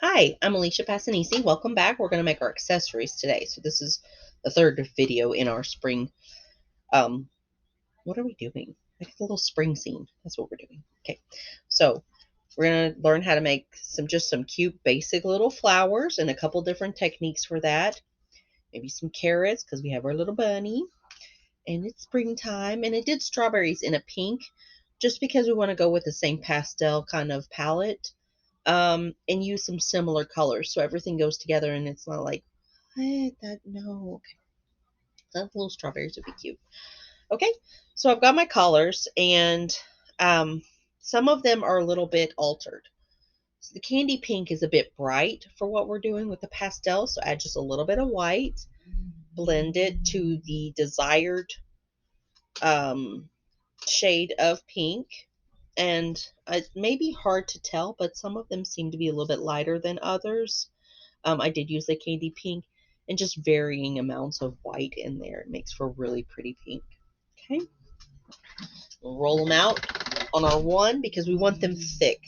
Hi, I'm Alicia Passanisi. Welcome back. We're going to make our accessories today. So this is the third video in our spring. What are we doing? Like a little spring scene. That's what we're doing. Okay, so we're going to learn how to make some cute basic little flowers and a couple different techniques for that. Maybe some carrots because we have our little bunny and it's springtime, and I did strawberries in a pink just because we want to go with the same pastel kind of palette, and use some similar colors so everything goes together and it's not like, no. Okay, that little strawberries would be cute. Okay, so I've got my colors, and some of them are a little bit altered. So the candy pink is a bit bright for what we're doing with the pastel, so add just a little bit of white, blend it to the desired um, shade of pink. And it may be hard to tell, but some of them seem to be a little bit lighter than others. I did use the candy pink and just varying amounts of white in there. It makes for a really pretty pink. Okay, we'll roll them out on our one because we want them thick.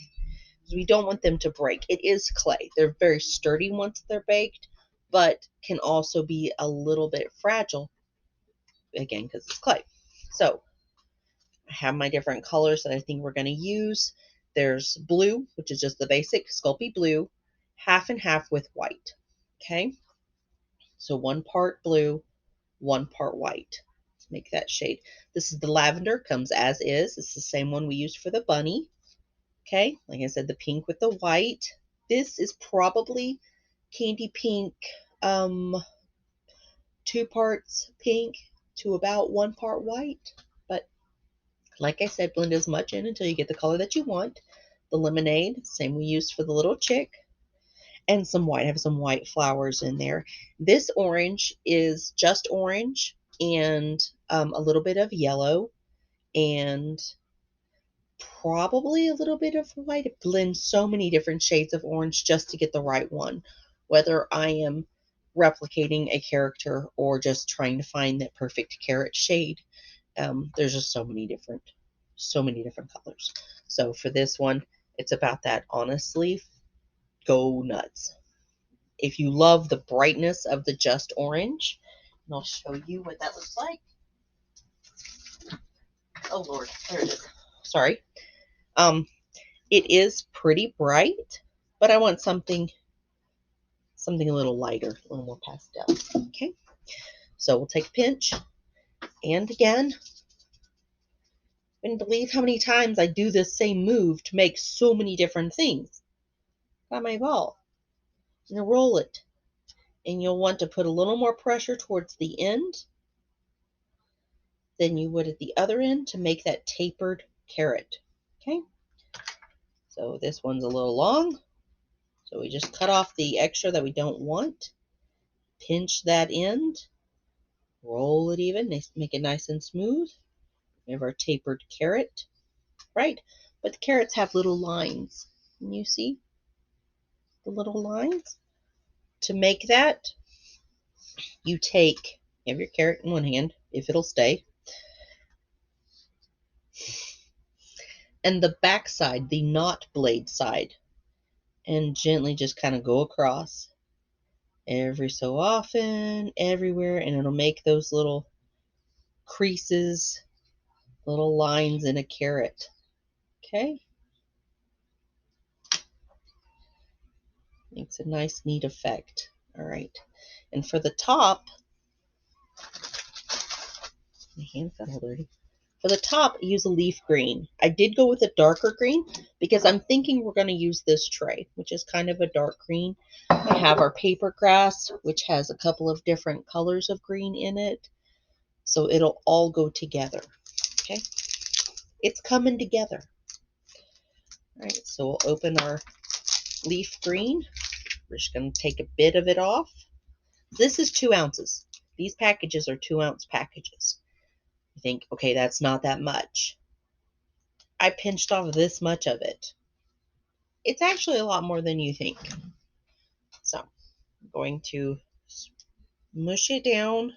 We don't want them to break. It is clay. They're very sturdy once they're baked, but can also be a little bit fragile, again, because it's clay. So I have my different colors that I think we're going to use. There's blue, which is just the basic Sculpey blue, half and half with white. Okay, so 1 part blue, 1 part white. Let's make that shade. This is the lavender, comes as is. It's the same one we used for the bunny. Okay, like I said, the pink with the white. This is probably candy pink, 2 parts pink to about 1 part white. But like I said, blend as much in until you get the color that you want. The lemonade, same we used for the little chick. And some white. I have some white flowers in there. This orange is just orange and a little bit of yellow and probably a little bit of white. It blends so many different shades of orange just to get the right one, whether I am replicating a character or just trying to find that perfect carrot shade. There's just so many different colors. So for this one, it's about that. Honestly, go nuts. If you love the brightness of the just orange, and I'll show you what that looks like. Oh Lord, there it is. Sorry. Um, it is pretty bright, but I want something a little lighter, a little more pastel. Okay, so we'll take a pinch, and again, I couldn't believe how many times I do this same move to make so many different things. Got my ball. And roll it, and you'll want to put a little more pressure towards the end than you would at the other end to make that tapered carrot. Okay, so this one's a little long, so we just cut off the extra that we don't want, pinch that end, roll it even, make it nice and smooth. We have our tapered carrot, right? But the carrots have little lines. Can you see the little lines? To make that, you have your carrot in one hand, if it'll stay, and the back side, the not blade side, and gently just kind of go across every so often, everywhere, and it'll make those little creases, little lines in a carrot. Okay? Makes a nice, neat effect. All right. And for the top, my hands got all dirty. For the top, use a leaf green. I did go with a darker green because I'm thinking we're going to use this tray, which is kind of a dark green. I have our paper grass, which has a couple of different colors of green in it. So it'll all go together. Okay? It's coming together. All right, so we'll open our leaf green. We're just going to take a bit of it off. This is 2 ounces. These packages are 2-ounce packages. You think, okay, that's not that much. I pinched off this much of it. It's actually a lot more than you think. So I'm going to mush it down,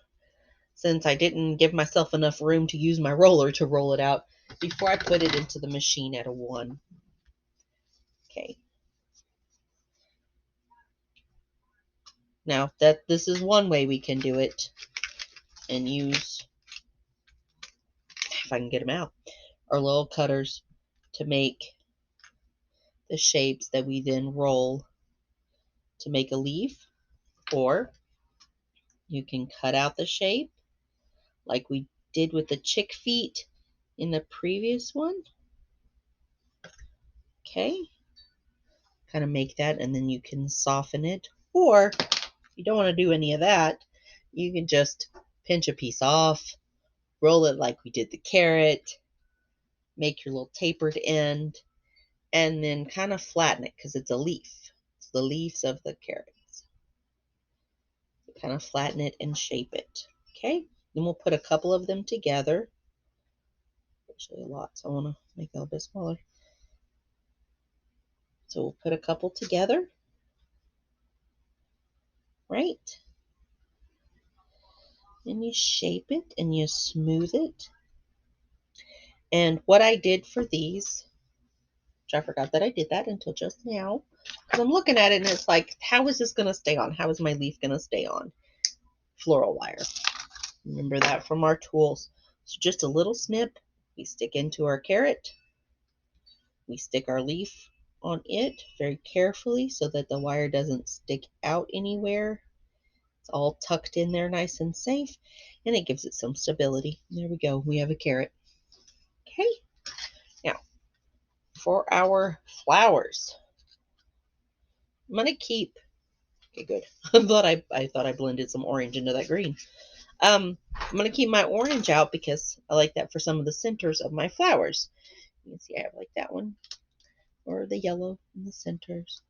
since I didn't give myself enough room to use my roller to roll it out before I put it into the machine at a 1. Okay. Now that this is one way we can do it and use, if I can get them out, our little cutters to make the shapes that we then roll to make a leaf, or you can cut out the shape like we did with the chick feet in the previous one. Okay, kind of make that, and then you can soften it. Or if you don't want to do any of that, you can just pinch a piece off, roll it like we did the carrot, make your little tapered end, and then kind of flatten it because it's a leaf. It's the leaves of the carrots. So kind of flatten it and shape it. Okay, then we'll put a couple of them together. Actually, a lot, so I want to make it a little bit smaller. So we'll put a couple together, right? And you shape it and you smooth it. And what I did for these, which I forgot that I did that until just now, because I'm looking at it and it's like, how is this going to stay on? How is my leaf going to stay on? Floral wire. Remember that from our tools. So just a little snip, we stick into our carrot. We stick our leaf on it very carefully so that the wire doesn't stick out anywhere. It's all tucked in there nice and safe, and it gives it some stability. There we go. We have a carrot. Okay. Now, for our flowers, I'm going to keep, okay, good. I thought I blended some orange into that green. I'm going to keep my orange out because I like that for some of the centers of my flowers. You can see I have like that one, or the yellow in the centers.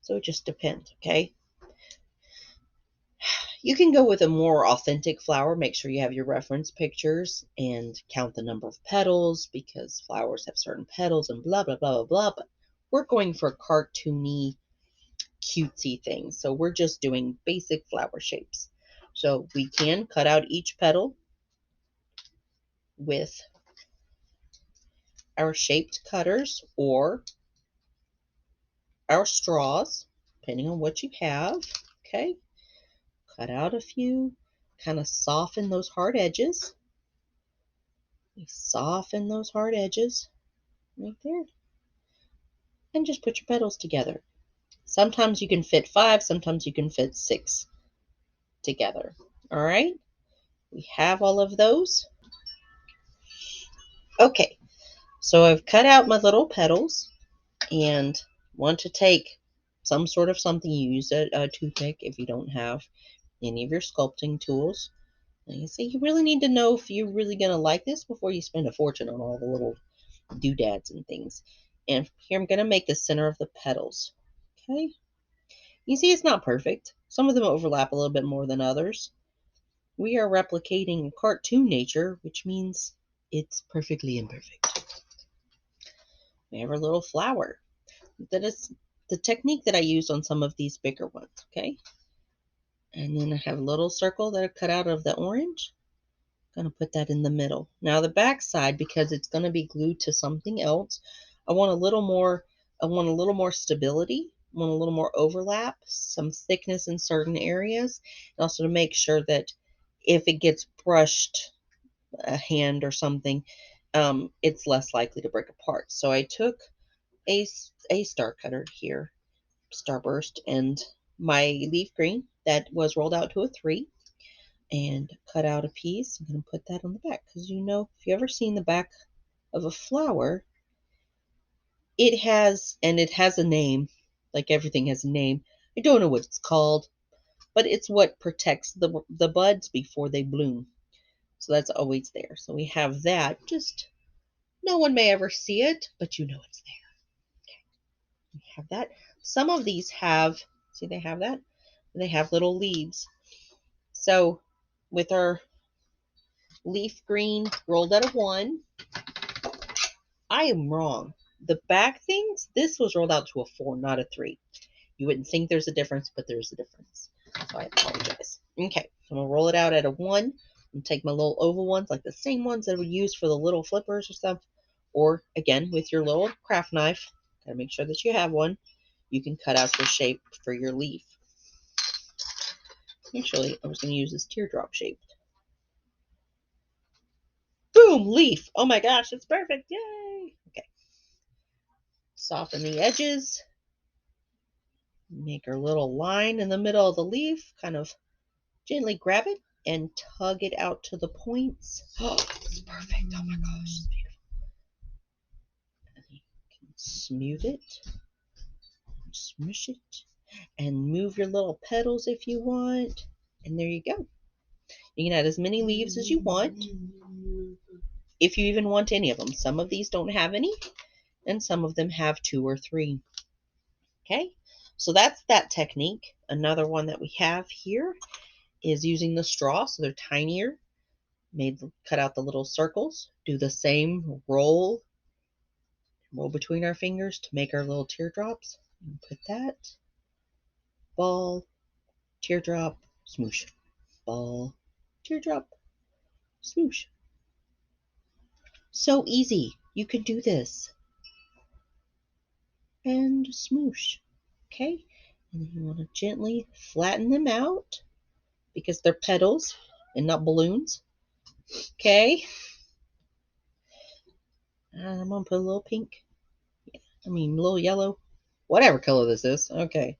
So it just depends, okay? You can go with a more authentic flower. Make sure you have your reference pictures and count the number of petals because flowers have certain petals and blah, blah, blah, blah, blah. But we're going for cartoony, cutesy things. So we're just doing basic flower shapes. So we can cut out each petal with our shaped cutters or our straws, depending on what you have. Okay, cut out a few, kind of soften those hard edges. You soften those hard edges right there, and just put your petals together. Sometimes you can fit 5, sometimes you can fit 6 together. All right, we have all of those. Okay, so I've cut out my little petals and want to take some sort of something. You use a toothpick if you don't have any of your sculpting tools. And you see, you really need to know if you're really going to like this before you spend a fortune on all the little doodads and things. And here I'm going to make the center of the petals. Okay. You see, it's not perfect. Some of them overlap a little bit more than others. We are replicating cartoon nature, which means it's perfectly imperfect. We have our little flower. That is the technique that I used on some of these bigger ones. Okay. And then I have a little circle that I cut out of the orange. Going to put that in the middle. Now the back side, because it's going to be glued to something else, I want a little more stability. I want a little more overlap, some thickness in certain areas, and also to make sure that if it gets brushed, a hand or something, it's less likely to break apart. So I took a star cutter here, Starburst, and my leaf green that was rolled out to a 3, and cut out a piece. I'm going to put that on the back because if you ever seen the back of a flower, it has a name, like everything has a name. I don't know what it's called, but it's what protects the buds before they bloom. So that's always there. So we have that. Just no one may ever see it, but you know it's there. Okay. We have that. Some of these have, see, they have that. They have little leaves. So with our leaf green rolled at a 1, I am wrong. The back things, this was rolled out to a 4, not a 3. You wouldn't think there's a difference, but there's a difference. So I apologize. Okay, so I'm going to roll it out at a 1 and take my little oval ones, like the same ones that we use for the little flippers or stuff. Or, again, with your little craft knife, gotta make sure that you have one, you can cut out your shape for your leaf. Actually, I was going to use this teardrop shape. Boom, leaf. Oh my gosh, it's perfect. Yay. Okay. Soften the edges. Make our little line in the middle of the leaf. Kind of gently grab it and tug it out to the points. Oh, it's perfect. Oh my gosh, it's beautiful. And you can smooth it, smush it, and move your little petals if you want. And there you go. You can add as many leaves as you want, if you even want any of them. Some of these don't have any, and some of them have 2 or 3. Okay, so that's that technique. Another one that we have here is using the straw, so they're tinier. Cut out the little circles. Do the same roll between our fingers to make our little teardrops. And put that ball, teardrop, smoosh, ball, teardrop, smoosh. So easy. You can do this. And smoosh. Okay, and then you want to gently flatten them out because they're petals and not balloons. Okay, I'm gonna put a little pink. A little yellow. Whatever color this is. Okay,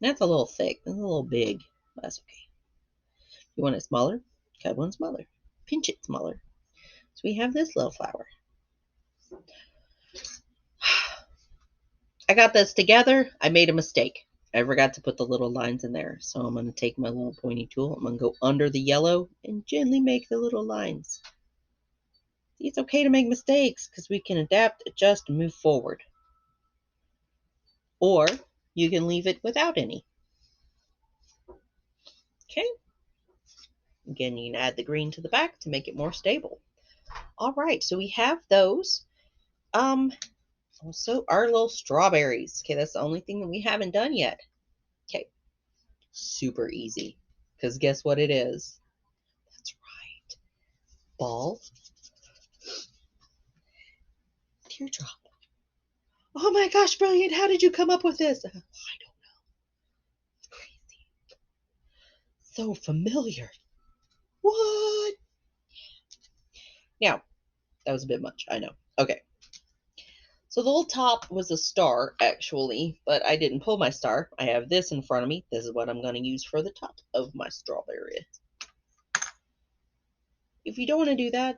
that's a little thick. That's a little big. That's okay. You want it smaller? Cut one smaller. Pinch it smaller. So we have this little flower. I got this together. I made a mistake. I forgot to put the little lines in there. So I'm going to take my little pointy tool. I'm going to go under the yellow and gently make the little lines. See, it's okay to make mistakes because we can adapt, adjust, and move forward. Or you can leave it without any. Okay. Again, you can add the green to the back to make it more stable. All right, so we have those. Also our little strawberries. Okay, that's the only thing that we haven't done yet. Okay, super easy. Because guess what it is? That's right. Ball, teardrop. Oh my gosh, brilliant. How did you come up with this? I don't know. It's crazy. So familiar. What? Now, that was a bit much. I know. Okay. So the little top was a star, actually, but I didn't pull my star. I have this in front of me. This is what I'm going to use for the top of my strawberry. If you don't want to do that,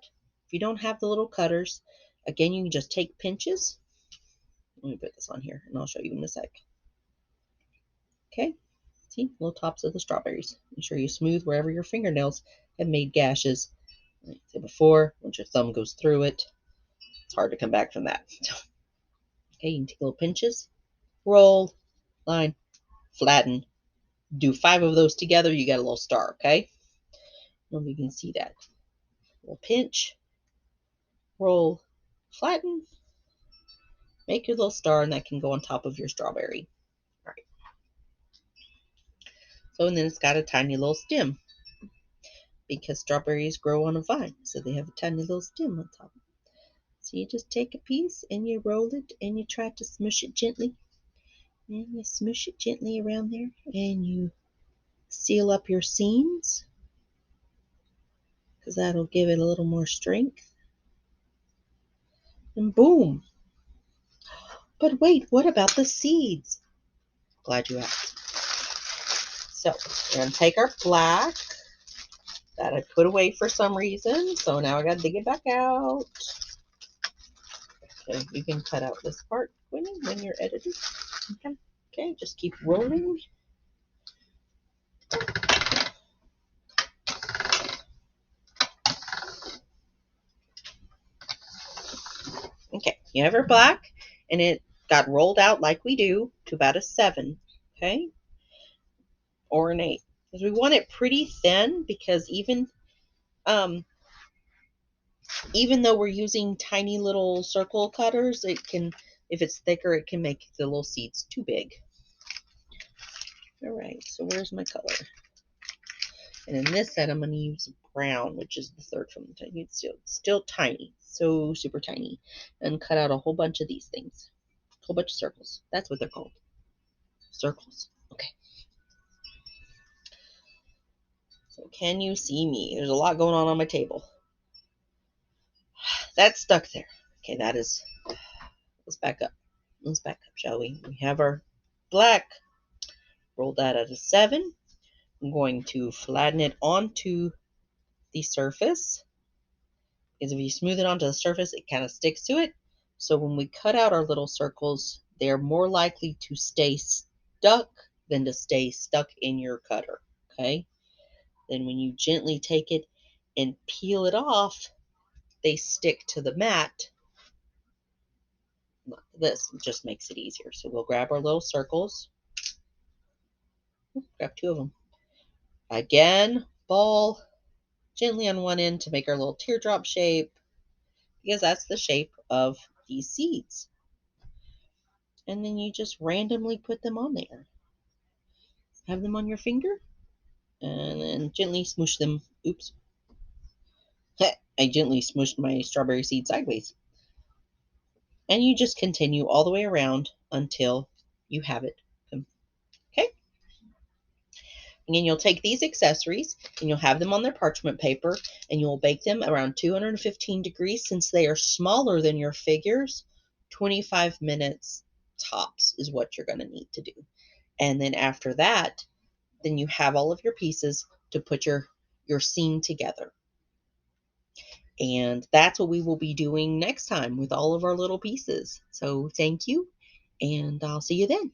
if you don't have the little cutters, again, you can just take pinches. Let me put this on here, and I'll show you in a sec. Okay, see, little tops of the strawberries. Make sure you smooth wherever your fingernails have made gashes. Like I said before, once your thumb goes through it, it's hard to come back from that. Okay, you can take little pinches, roll, line, flatten. Do 5 of those together, you get a little star, okay? And you can see that. A little pinch, roll, flatten, make your little star, and that can go on top of your strawberry. All right. So, and then it's got a tiny little stem because strawberries grow on a vine, so they have a tiny little stem on top. So you just take a piece and you roll it and you try to smush it gently. And you smush it gently around there and you seal up your seams because that'll give it a little more strength. And boom. But wait, what about the seeds? Glad you asked. So we're going to take our black that I put away for some reason. So now I got to dig it back out. Okay, you can cut out this part when you're editing. Okay, just keep rolling. Okay, you have our black, and it got rolled out like we do to about a 7, okay, or an 8, because we want it pretty thin. Because even though we're using tiny little circle cutters, it can, if it's thicker, it can make the little seeds too big. All right, so where's my color? And in this set, I'm going to use brown, which is the third from the tiny. It's still tiny, so super tiny, and cut out a whole bunch of these things, a whole bunch of circles. That's what they're called, circles. Okay. So can you see me? There's a lot going on my table. That's stuck there. Okay, that is, let's back up. Let's back up, shall we? We have our black. Roll that at a 7. I'm going to flatten it onto the surface. Because if you smooth it onto the surface, it kind of sticks to it. So when we cut out our little circles, they're more likely to stay stuck than to stay stuck in your cutter. Okay? Then when you gently take it and peel it off, they stick to the mat. This just makes it easier. So we'll grab our little circles. Grab 2 of them. Again, ball gently on one end to make our little teardrop shape, because that's the shape of these seeds. And then you just randomly put them on there. Have them on your finger and then gently smoosh them. Oops. I gently smooshed my strawberry seed sideways. And you just continue all the way around until you have it. Okay? And then you'll take these accessories and you'll have them on their parchment paper and you'll bake them around 215 degrees. Since they are smaller than your figures, 25 minutes tops is what you're going to need to do. And then after that, then you have all of your pieces to put your scene together. And that's what we will be doing next time with all of our little pieces. So thank you, and I'll see you then.